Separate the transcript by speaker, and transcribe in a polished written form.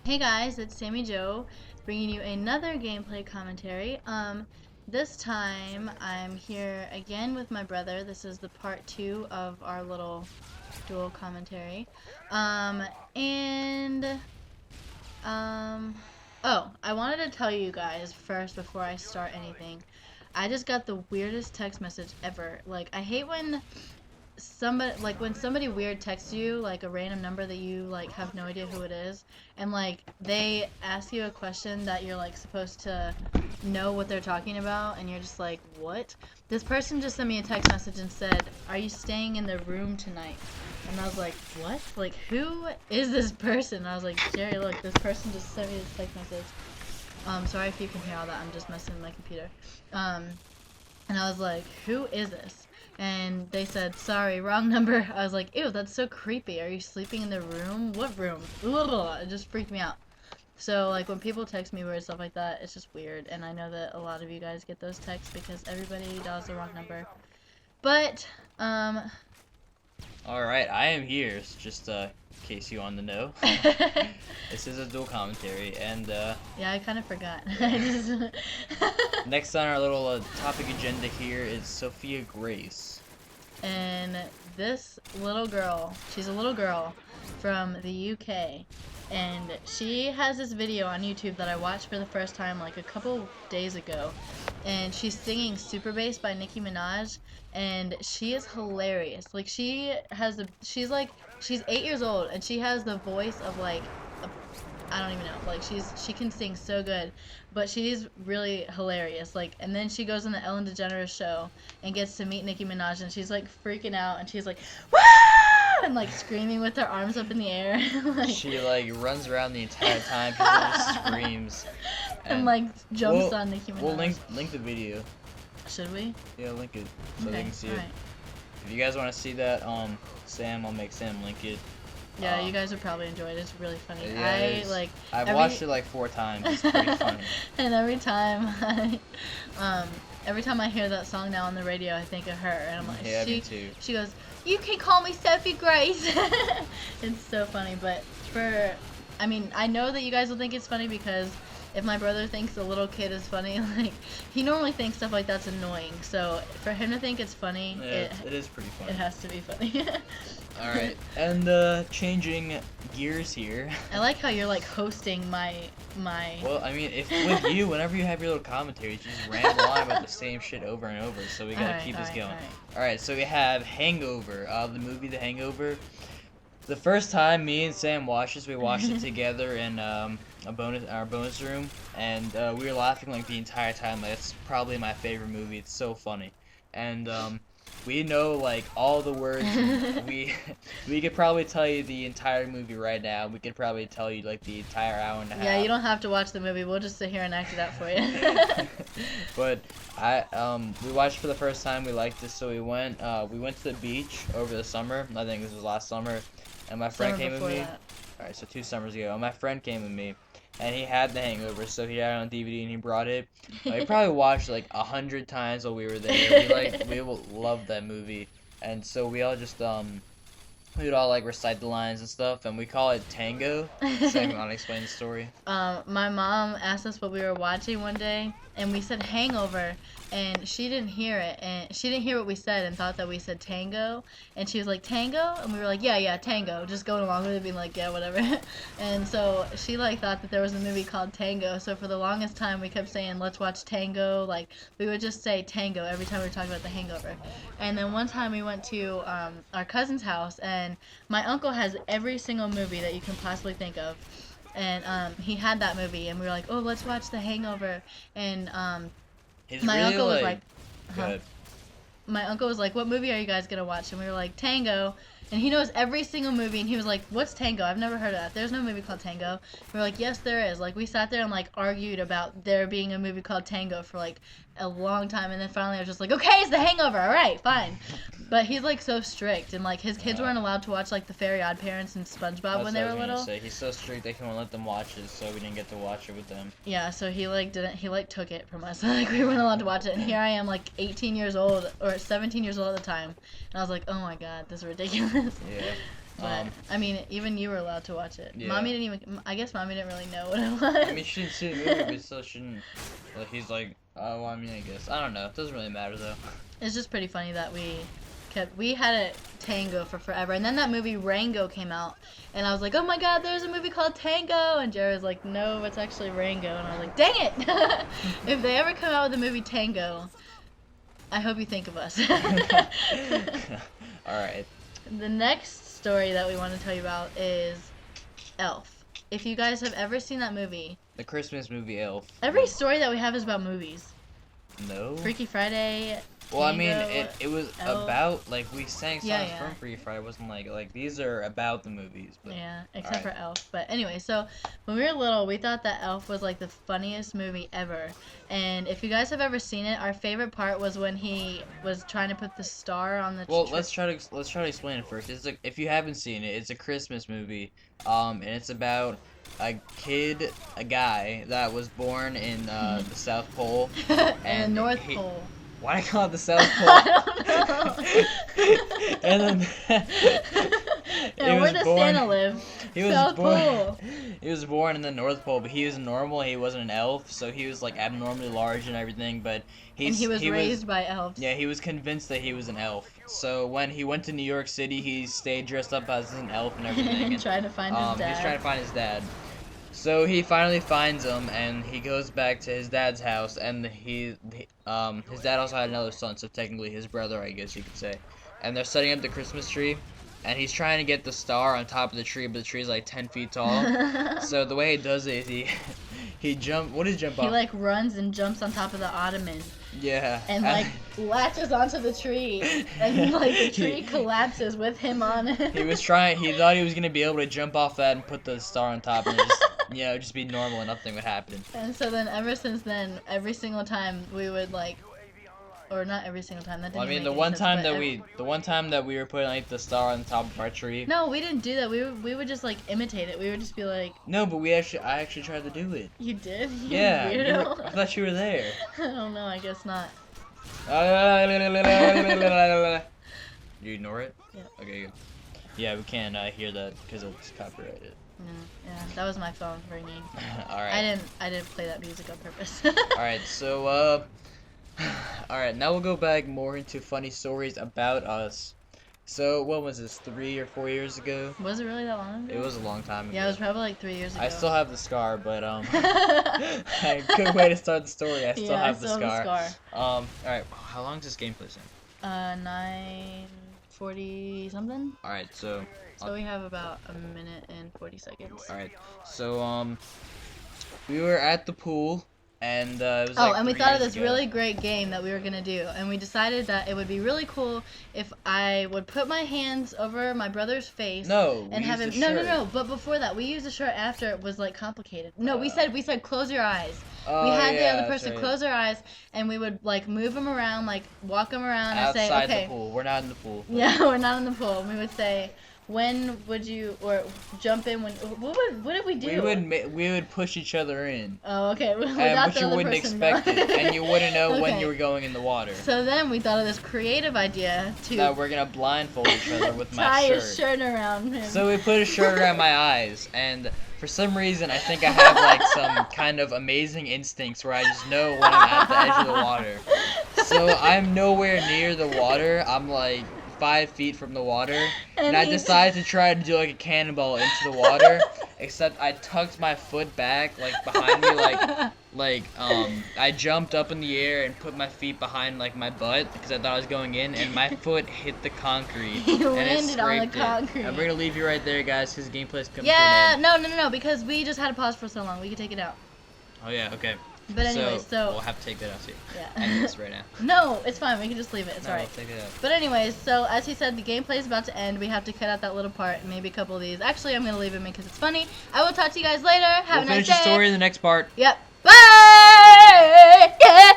Speaker 1: Hey guys, it's Sammy Joe bringing you another gameplay commentary. This time I'm here again with my brother. This is the part 2 of our little dual commentary. And oh, I wanted to tell you guys first before I start anything. I just got the weirdest text message ever. Like, I hate when somebody weird texts you, like a random number that you like have no idea who it is, and like they ask you a question that you're like supposed to know what they're talking about, and you're just like, what? This person just sent me a text message and said, are you staying in the room tonight? And I was like, what? Like, who is this person? And I was like, Jerry, look, this person just sent me this text message. Sorry if you can hear all that, I'm just messing with my computer. And I was like, who is this? And they said, sorry, wrong number. I was like, ew, that's so creepy. Are you sleeping in the room? What room? Ugh, it just freaked me out. So, like, when people text me weird stuff like that, it's just weird. And I know that a lot of you guys get those texts because everybody dials the wrong number. But,
Speaker 2: Alright, I am here, just in case you want to know. This is a dual commentary, and
Speaker 1: yeah, I kind of forgot.
Speaker 2: next on our little topic agenda here is Sophia Grace.
Speaker 1: And this little girl, she's a little girl from the UK, and she has this video on YouTube that I watched for the first time like a couple days ago, and she's singing Super Bass by Nicki Minaj, and she is hilarious. Like, she's 8 years old, and she has the voice of like I don't even know. Like, she can sing so good, but she's really hilarious. Like, and then she goes on the Ellen DeGeneres show and gets to meet Nicki Minaj, and she's like freaking out, and she's like, "Woo!" and like screaming with her arms up in the air. Like,
Speaker 2: she like runs around the entire time. She just screams
Speaker 1: and like jumps on Nicki Minaj.
Speaker 2: We'll link the video.
Speaker 1: Should we?
Speaker 2: Yeah, link it so
Speaker 1: okay,
Speaker 2: they can see it.
Speaker 1: Right.
Speaker 2: If you guys want to see that, I'll make Sam link it.
Speaker 1: Yeah, you guys would probably enjoy it. It's really funny.
Speaker 2: Yeah, I've watched it like 4 times. It's pretty funny.
Speaker 1: And every time I hear that song now on the radio, I think of her, and I'm like,
Speaker 2: yeah, me too.
Speaker 1: She goes, "You can call me Sophie Grace." It's so funny, but I know that you guys will think it's funny because if my brother thinks a little kid is funny, like, he normally thinks stuff like that's annoying. So for him to think it's funny,
Speaker 2: yeah, it is pretty funny.
Speaker 1: It has to be funny.
Speaker 2: Alright, and changing gears here.
Speaker 1: I like how you're like hosting my.
Speaker 2: Well, I mean, if with you, whenever you have your little commentaries, you just ramble on about the same shit over and over. So we gotta keep this going. Alright, so we have Hangover, the movie The Hangover. The first time me and Sam watched this, we watched it together in our bonus room, and we were laughing like the entire time. Like, it's probably my favorite movie. It's so funny, and we know like all the words. we could probably tell you the entire movie right now. We could probably tell you like the entire hour and a half.
Speaker 1: Yeah, you don't have to watch the movie. We'll just sit here and act it out for you.
Speaker 2: But we watched for the first time. We liked this, so we went to the beach over the summer. I think this was last summer, and my friend came with me. All right, so 2 summers ago, and my friend came with me. And he had The Hangover, so he had it on DVD and he brought it. We probably watched like 100 times while we were there. We loved that movie, and so we all just we would all like recite the lines and stuff, and we call it Tango. Sam, you want to explain the story?
Speaker 1: My mom asked us what we were watching one day, and we said Hangover, and she didn't hear it, and she didn't hear what we said and thought that we said Tango, and she was like, Tango? And we were like, yeah, Tango, just going along with it, being like, yeah, whatever. And so she like thought that there was a movie called Tango, so for the longest time we kept saying, let's watch Tango. Like, we would just say Tango every time we were talking about The Hangover. And then one time we went to our cousin's house, and my uncle has every single movie that you can possibly think of. And he had that movie, and we were like, oh, let's watch The Hangover. And my uncle was like, my uncle was like, what movie are you guys gonna watch? And we were like, Tango. And he knows every single movie, and he was like, what's Tango? I've never heard of that. There's no movie called Tango. We were like, yes, there is. Like, we sat there and like argued about there being a movie called Tango for like a long time, and then finally I was just like, okay, it's The Hangover, all right, fine. But he's like so strict, and like his kids weren't allowed to watch like The Fairy Odd Parents and SpongeBob when they were little. Say.
Speaker 2: He's so strict they won't let them watch it, so we didn't get to watch it with them.
Speaker 1: Yeah, so he took it from us. Like, we weren't allowed to watch it, and here I am like 18 years old or 17 years old at the time, and I was like, oh my god, this is ridiculous.
Speaker 2: Yeah.
Speaker 1: But I mean, even you were allowed to watch it.
Speaker 2: Yeah.
Speaker 1: Mommy didn't even. I guess Mommy didn't really know what it was.
Speaker 2: I mean, she didn't see the movie, but still shouldn't. Like, he's like, oh, well, I mean, I guess I don't know. It doesn't really matter though.
Speaker 1: It's just pretty funny that we had a Tango for forever, and then that movie Rango came out, and I was like, oh my god, there's a movie called Tango, and Jared was like, no, it's actually Rango, and I was like, dang it! If they ever come out with a movie Tango, I hope you think of us.
Speaker 2: All right.
Speaker 1: The next story that we want to tell you about is Elf. If you guys have ever seen that movie,
Speaker 2: the Christmas movie Elf.
Speaker 1: Every story that we have is about movies.
Speaker 2: No.
Speaker 1: Freaky Friday.
Speaker 2: Well, I mean, it was
Speaker 1: Elf.
Speaker 2: About, like, we sang songs
Speaker 1: Yeah.
Speaker 2: from Freaky Friday. It wasn't like these are about the movies. But,
Speaker 1: yeah, except for Elf. But anyway, so when we were little, we thought that Elf was like the funniest movie ever. And if you guys have ever seen it, our favorite part was when he was trying to put the star on the.
Speaker 2: Well, let's try to explain it first. It's if you haven't seen it, it's a Christmas movie. And it's about a guy that was born in the South Pole
Speaker 1: and the North Pole.
Speaker 2: Why do I call it the South Pole?
Speaker 1: I don't know.
Speaker 2: And then
Speaker 1: yeah, where does Santa live? South Pole.
Speaker 2: He was born in the North Pole, but he was normal. He wasn't an elf, so he was like abnormally large and everything. But he was
Speaker 1: raised by elves.
Speaker 2: Yeah, he was convinced that he was an elf. So when he went to New York City, he stayed dressed up as an elf and everything. And
Speaker 1: trying to find his dad.
Speaker 2: He's trying to find his dad. So he finally finds him, and he goes back to his dad's house, and his dad also had another son, so technically his brother, I guess you could say. And they're setting up the Christmas tree, and he's trying to get the star on top of the tree, but the tree's like 10 feet tall. So the way he does it is he jump. What does jump off?
Speaker 1: He like runs and jumps on top of the ottoman.
Speaker 2: Yeah.
Speaker 1: And like latches onto the tree, and like the tree collapses with him on it.
Speaker 2: He thought he was gonna be able to jump off that and put the star on top, and just be normal and nothing would happen.
Speaker 1: And so then, ever since then, every single time we would like, or not every single time. That didn't.
Speaker 2: Well, I mean,
Speaker 1: make
Speaker 2: the
Speaker 1: any
Speaker 2: one
Speaker 1: sense,
Speaker 2: time that we were putting like the star on top of our tree.
Speaker 1: No, we didn't do that. We would just like imitate it. We would just be like.
Speaker 2: No, but I actually tried to do it.
Speaker 1: You did?
Speaker 2: Yeah. I thought you were there.
Speaker 1: I don't know. I guess not.
Speaker 2: You ignore it?
Speaker 1: Yeah.
Speaker 2: Okay, good. Yeah, we can't hear that because it's copyrighted.
Speaker 1: Yeah, that was my phone ringing.
Speaker 2: All right.
Speaker 1: I didn't play that music on purpose.
Speaker 2: All right, so all right, now we'll go back more into funny stories about us. So what was this, 3 or 4 years ago?
Speaker 1: Was it really that long ago?
Speaker 2: It was a long time ago.
Speaker 1: Yeah, it was probably like 3 years ago.
Speaker 2: I still have the scar, but good way to start the story. I still have the scar. All right, how long is this gameplay thing?
Speaker 1: 9:40 something.
Speaker 2: All right, so
Speaker 1: we have about a minute and 40 seconds.
Speaker 2: All right, so we were at the pool. And it was
Speaker 1: and we thought of this really great game that we were gonna do, and we decided that it would be really cool if I would put my hands over my brother's face. And have him. No. But before that, we used a shirt after it was like complicated. No, we said close your eyes. We had the other person close their eyes, and we would like move them around, like walk them around, and say,
Speaker 2: outside
Speaker 1: okay.
Speaker 2: the pool. We're not in the pool.
Speaker 1: Yeah, we're not in the pool. We would say, when would you, or jump in when, what did we do?
Speaker 2: We would push each other in.
Speaker 1: Oh, okay.
Speaker 2: But you wouldn't expect it, and you wouldn't know when you were going in the water.
Speaker 1: So then we thought of this creative idea
Speaker 2: that we're gonna blindfold each other with my
Speaker 1: tie
Speaker 2: shirt.
Speaker 1: a shirt around him.
Speaker 2: So we put a shirt around my eyes, and for some reason I think I have like some kind of amazing instincts where I just know when I'm at the edge of the water. So I'm nowhere near the water. I'm like 5 feet from the water, and I decided to try to do like a cannonball into the water, except I tucked my foot back like behind me, I jumped up in the air and put my feet behind like my butt because I thought I was going in, and my foot hit the concrete.
Speaker 1: You
Speaker 2: and
Speaker 1: landed on the concrete.
Speaker 2: And we're gonna leave you right there, guys, because gameplay's coming to
Speaker 1: an
Speaker 2: an end.
Speaker 1: No, because we just had to pause for so long. We could take it out.
Speaker 2: Oh yeah, okay.
Speaker 1: But anyway, so
Speaker 2: we'll have to take that out too.
Speaker 1: Yeah.
Speaker 2: End this right now.
Speaker 1: No, it's fine. We can just leave it. It's alright.
Speaker 2: We'll take it out.
Speaker 1: But anyways, so as he said, the gameplay is about to end. We have to cut out that little part, maybe a couple of these. Actually, I'm gonna leave it in because it's funny. I will talk to you guys later. Have a nice day.
Speaker 2: We'll finish the story in the next part.
Speaker 1: Yep. Bye. Yeah.